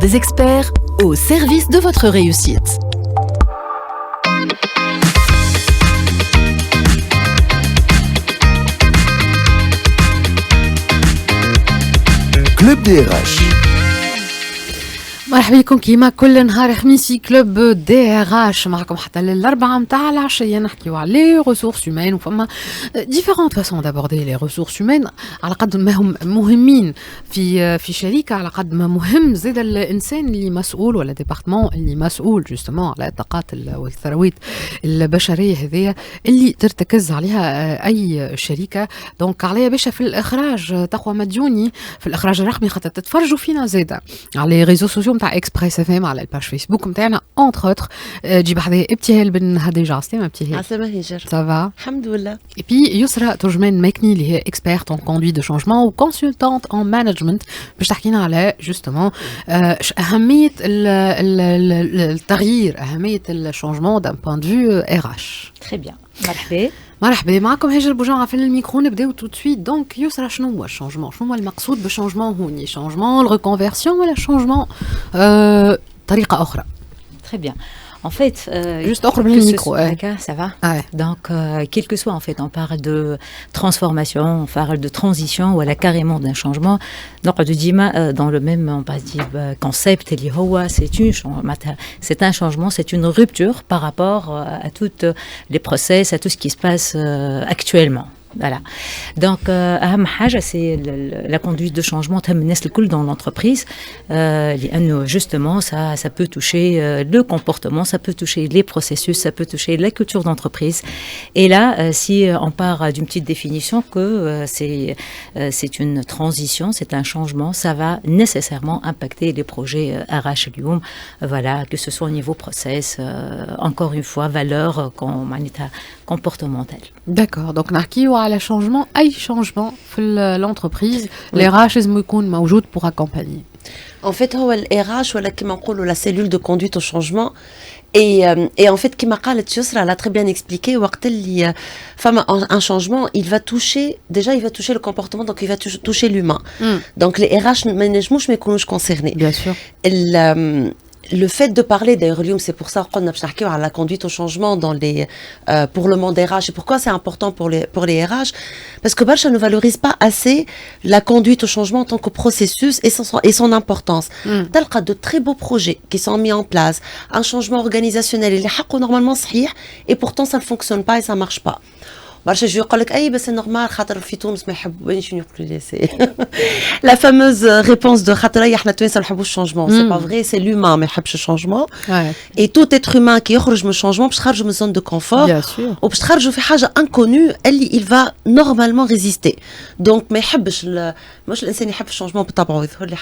des experts au service de votre réussite. كلوب دي RH. مرحبا بكم كيما كل نهار خميسي كلوب دي اغاش معكم حتى للاربعه متاع العشيه نحكيو على ريسورس هيومين وفما ديفيرونت فاسون دابوردي لي ريسورس هيومين على قد ما هم مهمين في شركه على قد ما مهم زاد الانسان اللي مسؤول ولا ديبارتمون اللي مسؤول جوستومون على الطاقات والثروات البشريه هذيا اللي ترتكز عليها اي شركه. دونك عليها باشا في الاخراج تقوى مديوني في الاخراج الرقمي خاطر تتفرجوا فينا زاده على ريزو سوسيو تاع اكسبريس اف ام على الباج فيسبوك نتاعنا اونتر اوتر. جيب حذايا ابتهال بن هديجه عسلامه ابتهال. عسلامه هاجر. سافا الحمد لله. اي بي يسرا ترجمان ماكني اللي هي اكسبيرت ان كوندويت دو شونجمون وكونسلتانت ان مانجمنت باش تحكينا على جوستومون اهميه التغيير اهميه الشونجمون دان بوان دو فيو ار اش. تري بيان. مرحبا. مرحبا معكم هاجر بوجان في الميكرو نبداو تو سويت. دونك يسرا شنو هو الشونجمون؟ شنو هو المقصود بالشونجمون هوني؟ شونجمون الريكونفيرسيون ولا شونجمون طريقه اخرى؟ Très bien. En fait, juste hors le micro, ça va. Ouais. Donc, quel que soit, en fait, on parle de transformation, on parle de transition, ou là carrément d'un changement. Donc, dans le même, on passe dire concept, c'est un changement, c'est une rupture par rapport à toutes les process, à tout ce qui se passe actuellement. Voilà. Donc, c'est la conduite de changement dans l'entreprise. Justement, ça peut toucher le comportement, ça peut toucher les processus, ça peut toucher la culture d'entreprise. Et là, si on part d'une petite définition que c'est une transition, c'est un changement, ça va nécessairement impacter les projets RH Lyon. Voilà, que ce soit au niveau process, encore une fois, valeur comportementale. D'accord. Donc, نحكيو على changement, أي changement في l'entreprise, les RH لازم يكون موجود pour accompagner. En fait, هو ال RH ولا كما نقولوا la cellule de conduite au changement. Et en fait, كما قالت يسرا, elle a très bien expliqué, وقت اللي فما un changement, il va toucher le comportement, donc il va toucher l'humain. Donc les RH ما ينجموش ما يكونوش concernés. Bien sûr. Le fait de parler, d'ailleurs, c'est pour ça qu'on a parlé de la conduite au changement pour le monde RH. Et pourquoi c'est important pour les RH? Parce que Barcha ne valorise pas assez la conduite au changement en tant que processus et son importance. Tel qu'il y a de très beaux projets qui sont mis en place, un changement organisationnel, il est normalement sahih, et pourtant ça ne fonctionne pas et ça ne marche pas. برشا جو يقول لك اي بس نورمال خاطر في تونس ما يحبوش شنو يقولوا لي سي لا فاموز ريبونس دو خاطر اي احنا التوانسه ما نحبوش الشونجمون سي با فري سي لومان ما يحبش الشونجمون اي تو اتر هيومان كي يخرج من الشونجمون باش تخرجوا من زون دو كونفور وباش تخرجوا في حاجه انكونو اللي il va normalement résister. دونك ما يحبش مش الانسان يحب الشونجمون بطبعه يظهر لي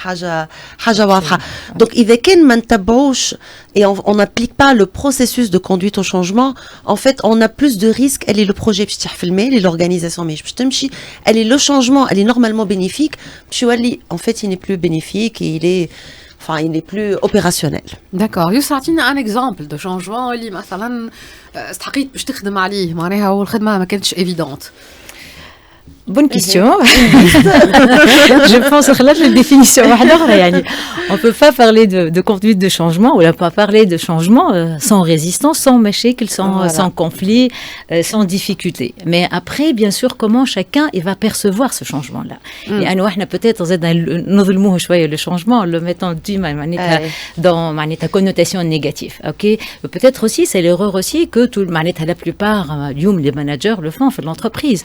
حاجه واضحه. دونك اذا كان ما نتبعوش et on n'applique pas le processus de conduite au changement, en fait on a plus de risques. Elle est le projet et l'organisation, mais elle est le changement, elle est normalement bénéfique. En fait, il n'est plus bénéfique et il n'est plus opérationnel. D'accord. يسعطينا un exemple de changement اللي مثلا استحقيت باش تخدم عليه معناها والخدمه ما كانتش évidente. Bonne question. Je pense que là, la définition, on ne peut pas parler de conduite de changement, on ne peut pas parler de changement sans résistance, sans mashakil, sans conflit, sans difficulté. Mais après, bien sûr, comment chacun il va percevoir ce changement-là. Et on a peut-être le changement, le mettant dans la connotation négative. Okay? Peut-être aussi, c'est l'erreur aussi que la plupart les managers le font de l'entreprise.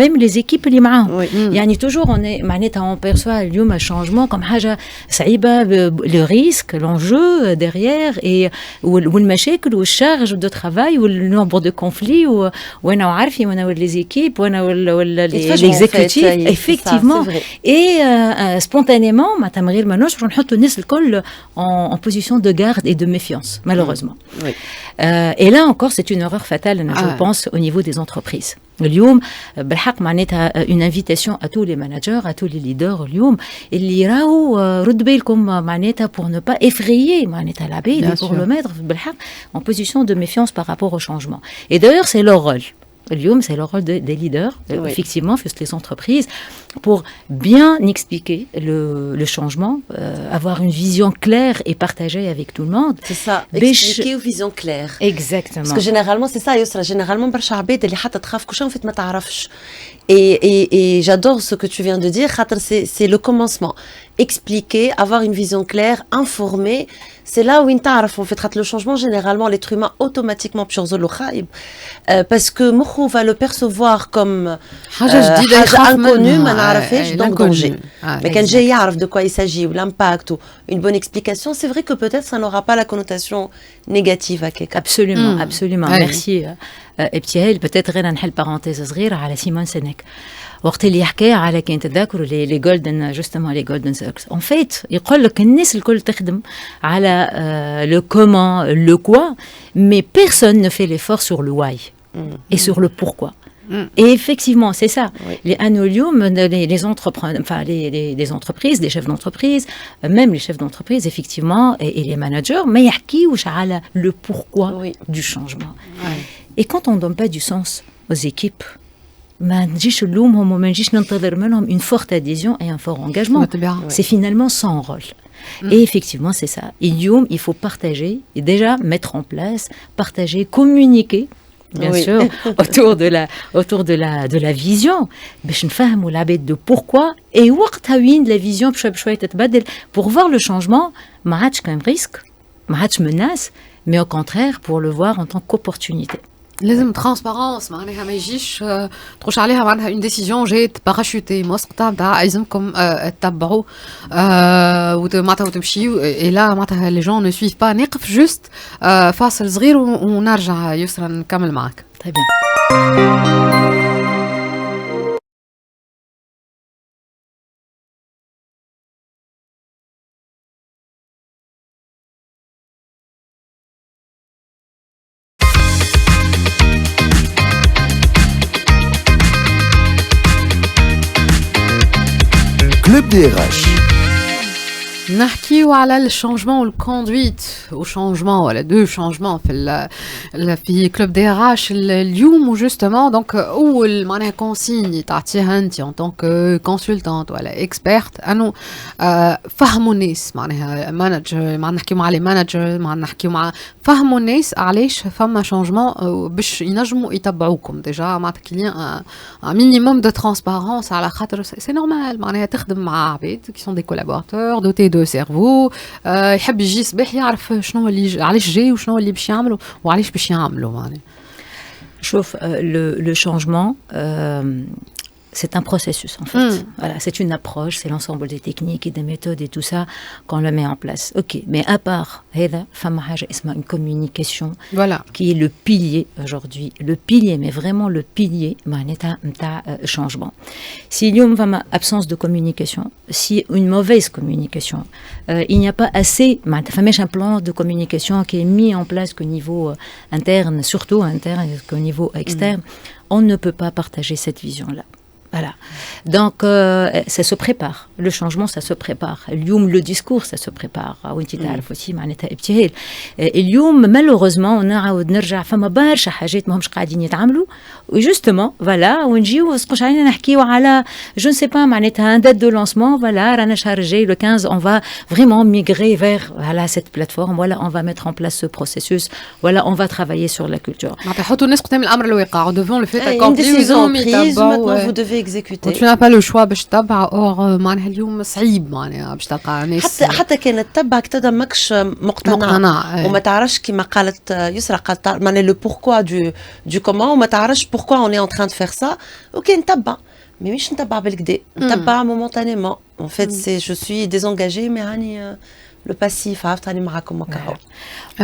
Même les équipes اللي معاهم يعني toujours on perçoit اليوم un changement comme حاجة صعيبة le risque l'enjeu derrière et والمشاكل والcharge de travail والnombre de conflits وانا وعارفين وانا les équipes وانا l'exécutif effectivement et spontanément ما تمغير ما نوش نحطوا الناس الكل en position de garde et de méfiance malheureusement. Et là encore c'est une erreur fatale je pense au niveau des entreprises. اليوم بالحق معناتها une invitation à tous les managers à tous les leaders اليوم اللي راهو رد بالكم معناتها pour ne pas effrayer معناتها العباد pour le mettre بالحق en position de méfiance par rapport au changement. Et d'ailleurs c'est leur rôle. اليوم c'est le rôle des leaders effectivement في les entreprises pour bien expliquer le changement, avoir une vision claire et partagée avec tout le monde. C'est ça, expliquer une vision claire. Exactement. Parce que généralement, c'est ça, Yousra, généralement, برشا عباد اللي حتى تخاف كل شيء en fait ما تعرفش. Et j'adore ce que tu viens de dire, c'est le commencement. Expliquer, avoir une vision claire, informer, c'est là où en fait, le changement, généralement, l'être humain, automatiquement, parce que Mokhou va le percevoir comme inconnu, donc danger. Mais quand j'ai yarf de quoi il s'agit, ou l'impact, ou une bonne explication, c'est vrai que peut-être ça n'aura pas la connotation négative à quelqu'un. Absolument, absolument. Merci. ابتهال peut-être غير نحل parenthèse صغيرة على سيمون سينيك وقت اللي يحكي على كان تذكروا لي جولدن جوستومون لي جولدن سيركس اون فيت يقول لك الناس الكل تخدم على le comment le quoi mais personne ne fait l'effort sur le why et sur le pourquoi. Et effectivement, c'est ça. Oui. Les anolium, les entrepreneurs, enfin les entreprises, les chefs d'entreprise, même les chefs d'entreprise, effectivement, et les managers, mais il y a le pourquoi du changement. Oui. Et quand on ne donne pas du sens aux équipes, une forte adhésion et un fort engagement. C'est finalement son rôle. Et effectivement, c'est ça. Il faut partager, et déjà mettre en place, partager, communiquer. Bien sûr, autour de la vision, باش نفهموا العباد de pourquoi et وقتها وين la vision بشوي تتبدل pour voir le changement ما عادش كان risque ما عادش menace mais au contraire pour le voir en tant qu'opportunité. لازم ترانسبارونس معناها ما يجيش تخش عليها معناها اون ديسيجن جات باراشوتي مسقطه نتاع لازمكم تتبعوا معناتها وتمشيو اي لا معناتها لي جون نو سويف با نقف جوست فاصل صغير ونرجع يسرا نكمل معك. طيب bien. Club DRH. نحكيو على الشانجمون والكوندويت وشانجمون ولا دو شانجمون في كلوب دي راش اليوم وجوستومون دونك اول معناها كونسيني تعطيها انت ان طونك كونسلتانت ولا اكسبيرت انه فهموا الناس معناها مانجر معناها نحكيو مع لي مانجر معناها نحكيو مع فهموا الناس علاش فما شانجمون باش ينجموا يتبعوكم ديجا معناتها كليان ان مينيموم دو ترانسبارونس على خاطر سي نورمال معناها تخدم مع عباد كي سون دي كولابوراتور دوتي دو سيرفو يحب يجي صباح يعرف شنو اللي علاش جاي وشنو اللي باش يعملوا وعلاش باش يعملوا معناها. شوف le changement c'est un processus en fait. Voilà, c'est une approche, c'est l'ensemble des techniques et des méthodes et tout ça qu'on le met en place. Ok, mais à part هذا فما حاجة اسمها une communication voilà. qui est le pilier aujourd'hui, le pilier mais vraiment le pilier معناتها نتاع changement. Si اليوم فما absence de communication, si une mauvaise communication, il n'y a pas assez معناتها فماش un plan de communication qui est mis en place qu'au niveau interne, surtout interne qu'au niveau externe, on ne peut pas partager cette vision-là. Voilà. Donc, ça se prépare. Le changement, ça se prépare. Le discours, ça se prépare. وانت تعرف aussi معناتها ابتهال. اليوم malheureusement نعاود نرجع فما برشا حاجات ماهمش قاعدين يتعاملوا. وجوستومون فوالا ونجيو سقوش علينا نحكيو على جو نسي با معناتها ان دات دو لانسمون فوالا رانا شهر الجاي le 15 on va vraiment migrer vers voilà cette plateforme. Voilà, on va mettre en place ce processus. Voilà, on va travailler sur la culture. معناتها حطوا الناس قدام الامر الواقع devant le fait accompli. Maintenant vous devez exécuter. Tu n'as pas le choix باش تتبع اور معناها اليوم صعيب معناها باش تلقى ناس حتى كانت تتبعك تبدا ماكش مقتنع وما تعرفش كيما قالت يسرا قالت معناها لو بوركوا دو كومون وما تعرفش بوركوا اون اي ان تران دو فير سا اوكي نتبع مي مش نتبع بالكدا نتبع مومونتانيمون ان فيت سي جو سوي ديزونجاجي مي راني لو باسيف عرفت راني معاكم هكا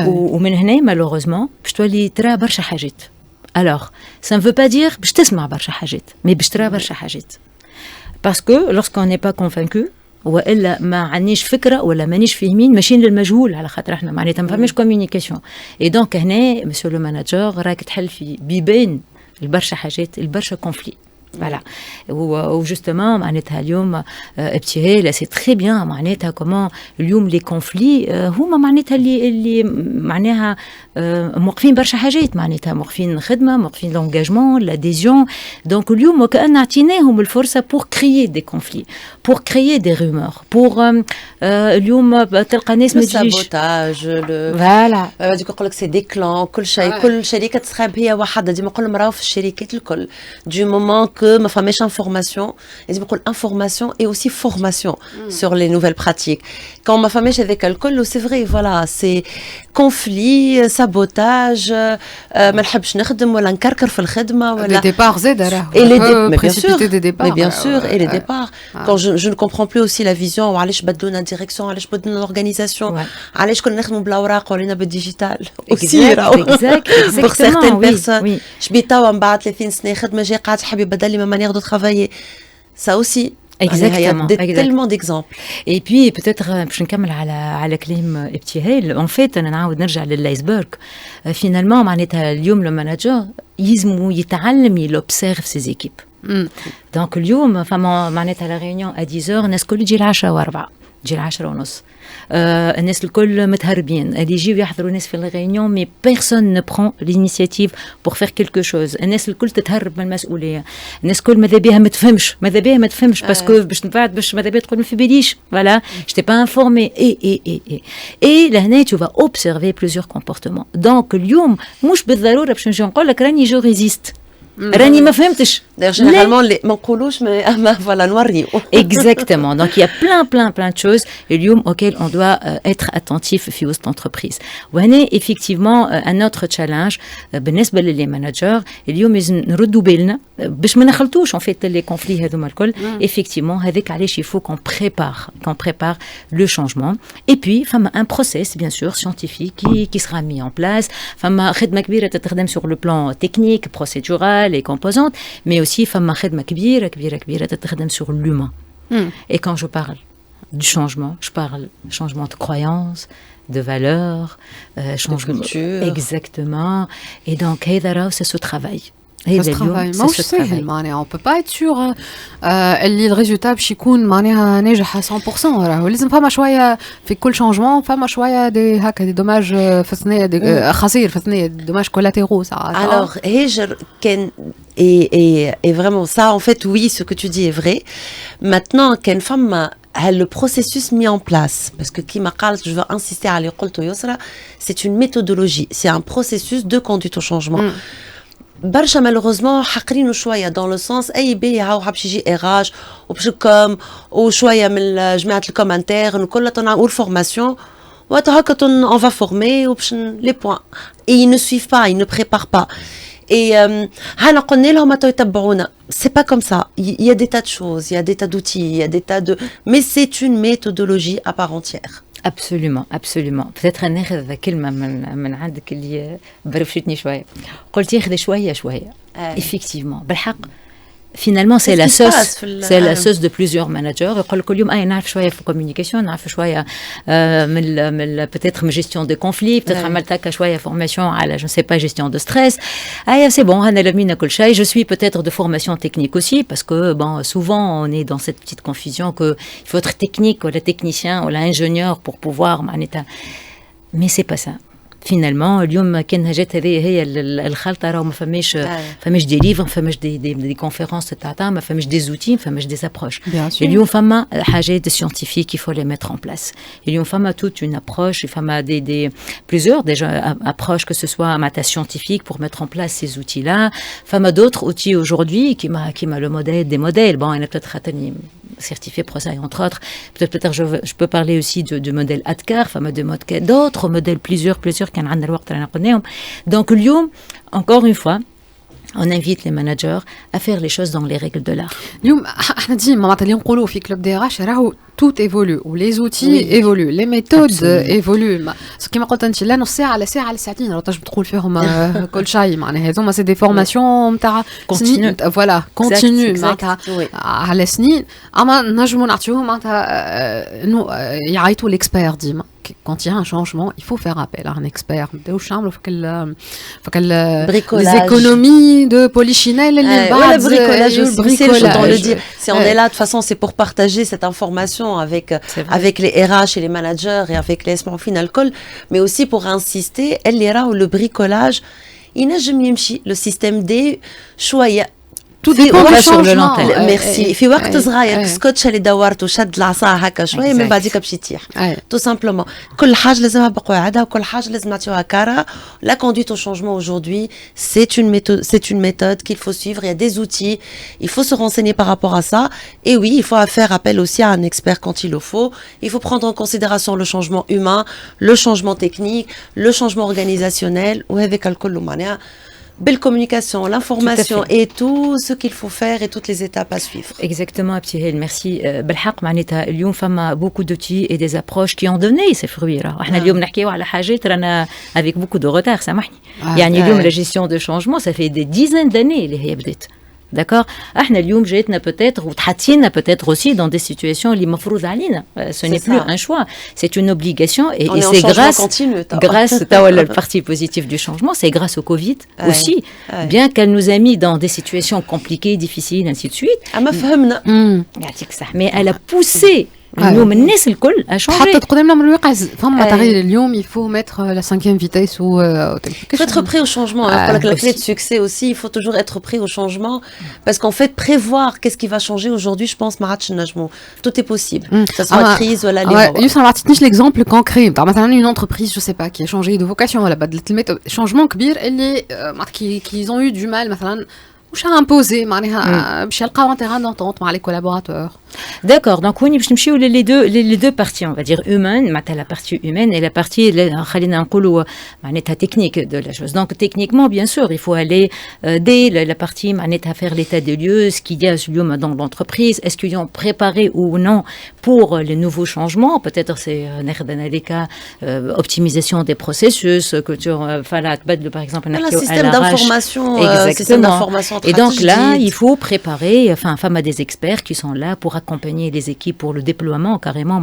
ومن هنا مالوغوزمون باش تولي ترى برشا حاجات. Alors, ça ne veut pas dire باش تسمع برشا حاجات, mais باش ترى برشا حاجات. Parce que lorsqu'on n'est pas convaincu, والا ما عندناش فكره ولا مانيش فاهمين ماشيين للمجهول على خاطر احنا معناتها ما فماش كوميونيكاسيون. اي دونك هنا مسيو لو ماناجور راك تحل في بيبان البرشا حاجات البرشا كونفلي. Voilà. Ou justement معناتها اليوم ابتهال c'est très bien معناتها comment اليوم les conflits هما معناتها اللي معناها موقفين برشا حاجات معناتها موقفين خدمه موقفين l'engagement l'adhésion donc اليوم وكأن عطيناهم الفرصه pour créer des conflits pour créer des rumeurs pour اليوم تلقى ناس ما تجيش sabotage voilà ديك يقول لك سي دي كلان كل شيء كل شركه تسخب هي وحده ديما نقول لهم راهو في الشركات الكل du moment que ما فماش information ديما نقول information et aussi formation sur les nouvelles pratiques quand ما فماش هذاك الكل c'est vrai voilà c'est conflit sabotage ما نحبش نخدم ولا نكركر في الخدمه ولا des départs زاد راهو et les précipiter des départs mais bien sûr et les départs quand je ne comprends plus aussi la vision وعلاش بدلونا direction علاش بدلونا l'organisation علاش كنا نخدموا بالاوراق ولينا بالديجيتال pour certaines personnes شبيت توا من بعد 30 سنه خدمه جاي قاعد حبي بدل لي ما manière de travailler ça aussi Exactement. tellement d'exemples. Et puis peut-être باش نكمل على كلام ابتهال en fait انا نعاود نرجع للايسبرغ finalement معناتها اليوم لو مانجر يلزمو يتعلم يلوبسيرف سيز ايكيب دونك اليوم فما معناتها لا ريونيون ا 10h الناس الكل تجي 10:04 تجي 10:30 الناس الكل متهربين اللي يجيو يحضروا ناس في الغيونيون مي بيرسون نو برون لينيسياتيف بور فير كيلكو شوز الناس الكل تتهرب من المسؤوليه الناس الكل ماذا بها ما تفهمش باسكو باش نبعد باش ماذا بها تقول ما في باليش فوالا جتي با انفورمي اي لهنا تو فا اوبسيرفي بليزيور كومبورتمون دونك اليوم مش بالضروره باش نجي نقول لك راني جو ريزيست راني ما فهمتش généralement ما نقولوش ما voilà نوريو exactement donc il y a plein de choses اليوم auxquelles on doit être attentif في وسط l'entreprise وهنا effectivement un autre challenge بالنسبه للي مانجر اليوم لازم نردوا بالنا باش ما نخلطوش en fait les conflits هذوما الكل effectivement هذاك علاش il faut qu'on prépare le changement et puis فما un process bien sûr scientifique qui sera mis en place فما خدمه كبيره تتخدم sur le plan technique procédural les composantes mais aussi فما خدمة كبيرة تتخدم sur l'humain. Et quand je parle du changement, je parle changement de croyance, de valeurs, changement de culture. Exactement. Et donc, c'est ce travail. بس travail ماهوش سهل معناها on peut pas être sûr اللي الريزولتا باش يكون معناها ناجح 100% راهو لازم فما شويه في كل شانجمون فما شويه دي هكا دي دوماج في الثنيه دي خسائر في الثنيه دوماج كولاتيرو ساعات alors هاجر كان et vraiment ça en fait oui ce que tu dis est vrai maintenant كان فما le processus mis en place parce que كيما قالت je veux insister على اللي قلته يسرا c'est une méthodologie c'est un processus de conduite au changement برشا مالوغوزمون حقرينو شويه دون لو سونس اي بي هاو حبش يجي ايراج وباش كوم وشويه من جماعه الكومنتير وكل نقول فورماسيون وقت هكا اون فا فورمي وباش لي بوين اي ne suivent pas ils ne préparent pas et هانا قلنا لهم تو يتبعونا c'est pas comme ça il y a des tas de choses il y a des tas d'outils il y a des tas de mais c'est une méthodologie à part entière. absolument peut-être ناخذ كلمه من عندك اللي برفشتني شويه قلتي خذ شويه effectivement بالحق finalement c'est la sauce de plusieurs managers يقول لك اليوم نعرف شويه في communication نعرف شويه من peut-être من gestion de conflit peut-être عملت هكا شويه formation على je ne sais pas gestion de stress c'est bon انا لمينا كل شيء je suis peut-être de formation technique aussi parce que bon souvent on est dans cette petite confusion que il faut être technique ou technicien ou ingénieur pour pouvoir معناتها mais c'est pas ça finalement اليوم كان جات هذه هي الخلطه راهو ما فماش دي ليفر ما فماش دي كونفيرونس تاع ما فماش دي زوتي ما فماش دي ابروش اليوم فما حاجات سيانتيفيك il faut les mettre en place اليوم فما toute une approche فما des plusieurs déjà approches que ce soit mata scientifique pour mettre en place ces outils là فما d'autres outils aujourd'hui qui m'a le modèle des modèles bon انا peut-être خاطرني certifié ProSci entre autres peut-être je peux parler aussi de modèle ADKAR فما d'autres modèles plusieurs كان عندنا الوقت اللي قلناهم donc اليوم encore une fois on invite les managers à faire les choses dans les règles de l'art. اليوم احنا ديما معناتها اللي نقولوا في كلوب دي راش راهو tout évolue ou les outils évoluent les méthodes évoluent كيما قلت انت لا نص ساعه على ساعه على ساعتين راه تنجم تدخل فيهم كل شيء معناها هذوما سي دي فورماسيون نتاع سنين فوالا كونتينيو معناتها على سنين اما نجموا نعطيوهم معناتها يعيطوا ليكسبير ديما quand il y a un changement, il faut faire appel à un expert. Bricolage. Les économies de polichinelle, le bricolage aussi, bricolage. le dire. Si on est là, de toute façon, c'est pour partager cette information avec les RH et les managers et avec les SMOFIN alcool, mais aussi pour insister, elle ira où le bricolage, il n'a jamais يمشي le système D, شوية. Tout dépend du changement. Merci. في وقت صغير سكوتش اللي دورته شد العصا هكا شويه من بعديك باش يطيح. Tout simplement. كل حاجه لازمها بقواعدها وكل حاجه لازم نعطيوها كارها. La conduite au changement aujourd'hui, c'est une méthode qu'il faut suivre. Il y a des outils. Il faut se renseigner par rapport à ça. Et oui, il faut faire appel aussi à un expert quand il le faut. Il faut prendre en considération le changement humain, le changement technique, le changement organisationnel. ou avec الكل معناها belle communication, l'information et tout ce qu'il faut faire et toutes les étapes à suivre. Exactement, Abtihel, merci. بالحق معناتها اليوم فما beaucoup d'outils et des approches qui ont donné ces fruits. احنا اليوم نحكيو على حاجات رانا avec beaucoup de retard سامحني. يعني اليوم la gestion de changement, ça fait des dizaines d'années اللي هي بدات. D'accord. احنا اليوم جاتنا peut-être وتحطينا peut-être aussi dans des situations اللي مفروض علينا. Ce n'est plus un choix, c'est une obligation et c'est grâce à la partie positive du changement, c'est grâce au Covid aussi, bien qu'elle nous a mis dans des situations compliquées, difficiles, ainsi de suite. Mais elle a poussé اليوم الناس الكل a changé. حتى تقدمنا من الواقع فما تغيير اليوم il faut mettre la 5e vitesse ou il faut être prêt au changement. La clé de succès aussi, il faut toujours être prêt au changement parce qu'en fait prévoir qu'est-ce qui va changer aujourd'hui, je pense tout est possible. Que ça soit crise ou la يوسف ما عطيتنيش l'exemple concret تاع مثلا une entreprise je sais pas qui a changé de vocation ولا بدلت الميثود changement كبير اللي qu'ils ont eu du mal مثلا واش imposer معناها باش يلقاو un terrain d'entente مع les collaborateurs. D'accord, donc on les deux parties, on va dire humaine, la partie humaine et la partie technique de la chose. Donc techniquement, bien sûr, il faut aller dès la partie à faire l'état des lieux, ce qu'il y a dans l'entreprise, est-ce qu'ils ont préparé ou non pour les nouveaux changements. Peut-être c'est optimisation des processus, culture, par exemple, un système d'information, et donc là, il faut préparer, femme à des experts qui sont là pour accompagner les équipes pour le déploiement carrément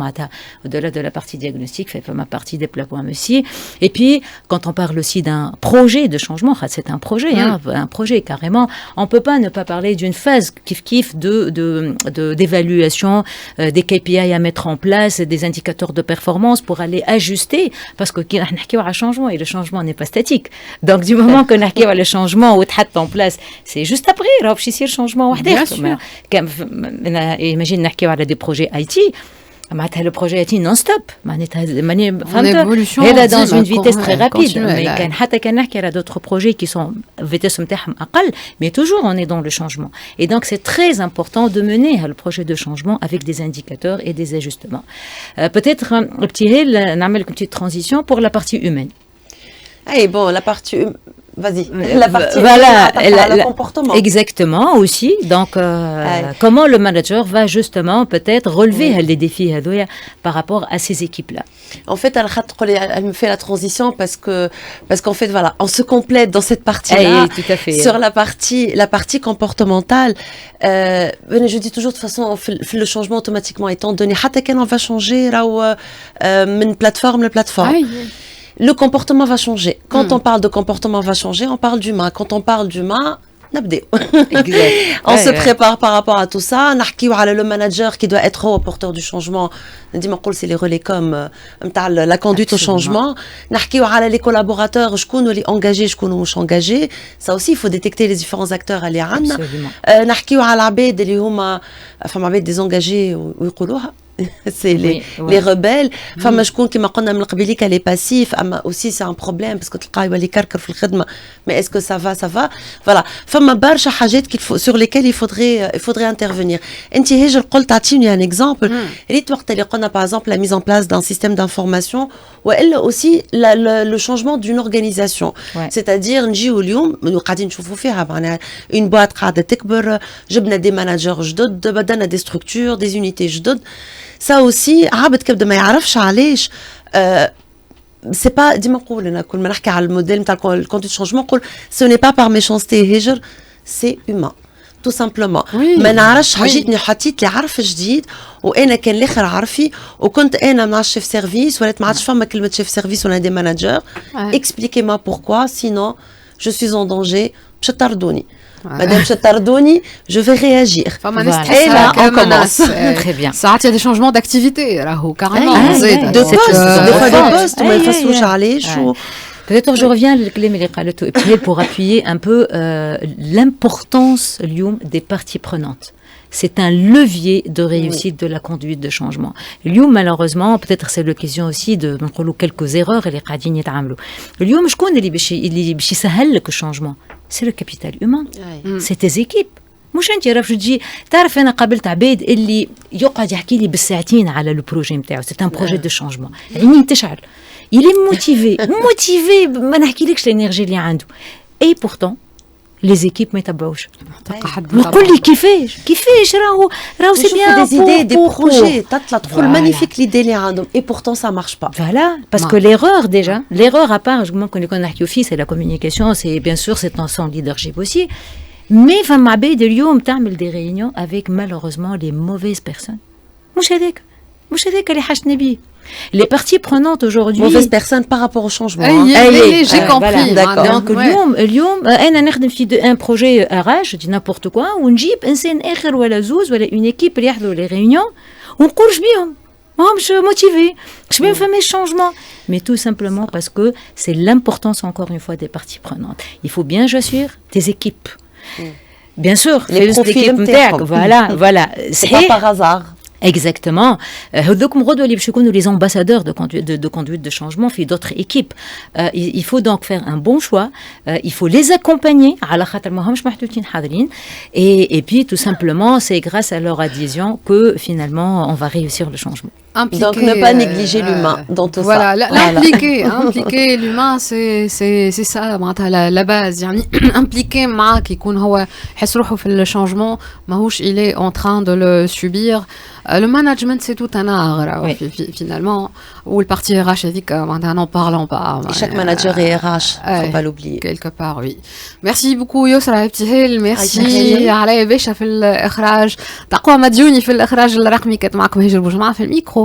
au-delà de la partie diagnostic, fait ma partie déploiement aussi. Et puis quand on parle aussi d'un projet de changement, c'est un projet, un projet carrément. On peut pas ne pas parler d'une phase kiff d'évaluation, des KPI à mettre en place, des indicateurs de performance pour aller ajuster, parce que on a un changement et le changement n'est pas statique. Donc du moment qu'on a le changement ou est en place, c'est juste après là باش يصير changement واحد اخر. Imagine نحكيو على des projets IT. معناتها le projet IT non-stop. معناتها هذا dans une vitesse très rapide. Mais حتى كان نحكي على d'autres projets qui sont vitesse نتاعهم أقل, mais toujours on est dans le changement. Et donc c'est très important de mener le projet de changement avec des indicateurs et des ajustements. Peut-être نعمل une petite transition pour la partie humaine. Eh bon, la partie vas-y. La partie le comportement. Exactement aussi. Donc comment le manager va justement peut-être relever les défis par rapport à ces équipes-là. En fait, elle me fait la transition parce qu'en fait voilà, on se complète dans cette partie-là. Tout à fait. Sur la partie comportementale, je dis toujours de toute façon le changement automatiquement étant donné. حتى كان on va changer là من plateforme. Le comportement va changer. Quand on parle de comportement va changer, on parle d'humain. Quand on parle d'humain, on se prépare par rapport à tout ça. Le manager qui doit être au porteur du changement. C'est les relais comme la conduite au changement. Les collaborateurs, les engagés, les engagés. Ça aussi, il faut détecter les différents acteurs. Des engagés, c'est les rebelles. فما شكون كما قلنا من قبيلي qu'elle est passif. Aussi c'est un problème parce que تلقاه يولي كركر في الخدمة. Mais est-ce que ça va? Voilà. فما برشا حاجات sur lesquelles il faudrait intervenir. انت هاجر قلت تعطيني un exemple. ريت وقت اللي قلنا par exemple la mise en place d'un système d'information وإلا aussi le changement d'une organisation. C'est-à-dire نجيو اليوم قاعدين نشوفوا فيها معناها une boîte قاعدة تكبر, جبنا des managers جدد, بدنا des structures, des unités جدد. Ça aussi, عابد كبدا ما يعرفش علاش c'est pas ديما نقول انا كل ما نحكي على الموديل نتاع الكونتيت شونجمون نقول ce n'est pas par méchanceté هجر, c'est humain. tout simplement. Oui. ما نعرفش Oui. حاجتني حطيت لي عرف جديد وانا كان الاخر عرفي وكنت انا مع الشيف سيرفيس ولات ما عادش فما كلمه شيف سيرفيس ولا دي ماناجر. Ouais. expliquez-moi pourquoi sinon je suis en danger باش تطردوني. Ouais. مادام باش تطردوني je vais réagir. فما Voilà. ناس Et là, تحسها on كمناس. commence. Très bien. ساعات il y a des changements d'activité راهو carrément أي، زيادة. de أي، poste des fois Ouais. des postes وما أي، أي، يفسروش أي. علاش و Peut-être je reviens à الكلام اللي قالته إبراهيم pour appuyer un peu l'importance اليوم des parties prenantes. C'est un levier de réussite de la conduite de changement. اليوم malheureusement peut-être c'est l'occasion aussi de نقولوا quelques erreurs اللي قاعدين يتعاملوا. اليوم شكون اللي باش يسهل لك الشانجمون؟ C'est le capital humain. C'est tes équipes. مش انت راك تجي تعرف انا قابلت عباد اللي يقعد يحكي لي بالساعتين على البروجي نتاعو سي ان بروجي دو شانجمون عيني تشعل il est motivé ما نحكيلكش الانرجي اللي عنده اي بورتون لي زيكيب ما يتبعوش تلقى حد نقول لي كيفاش راهو سي بيان des idées des projets تطلع تقول Voilà. magnifique l'idée اللي عندهم et pourtant ça marche pas. Voilà, parce que l'erreur déjà, l'erreur à part, je qu'on a aussi, c'est la communication, c'est bien sûr c'est son leadership aussi. Mais femme عباد اليوم تعمل des réunions avec malheureusement les mauvaises personnes. مش هذاك اللي حاجتنا بيه. Les parties prenantes aujourd'hui. Mauvaise personne par rapport au changement. J'ai compris. d'accord. Donc اليوم انا نخدم في un projet RH, je dis n'importe quoi, ونجيب انسان اخر ولا زوز ولا une équipe اللي يحضروا les réunions ونقولش بيهم. Je suis motivée, je vais faire mes changements. Mais tout simplement parce que c'est l'importance encore une fois des parties prenantes. Il faut bien choisir tes équipes. Bien sûr, Les profils نتاعهم. voilà. C'est pas par hasard. Exactement. هذوكم غدوة اللي باش يكونوا les ambassadeurs de conduite de changement في d'autres équipes. Il faut donc faire un bon choix. Il faut les accompagner على خاطر ما همش محطوطين حاضرين. Et puis tout simplement, c'est grâce à leur adhésion que finalement on va réussir le changement. Impliquer, Donc ne pas négliger l'humain dans tout voilà, ça. impliquer l'humain c'est ça معناتها la base يعني impliquer معاك يكون هو يحس روحه في الشانجمون ماهوش il est en train de le subir. Le management c'est tout un art Oui. finalement ou le parti RH هذيك معناتها n'en parlons pas. Et chaque manager est RH, faut pas l'oublier. quelque part oui. Merci beaucoup يسرا ابتهال ميرسي حاجة على باشا في الإخراج تقوى مديوني في الإخراج الرقمي كانت معكم هاجر بوجمعة في الميكرو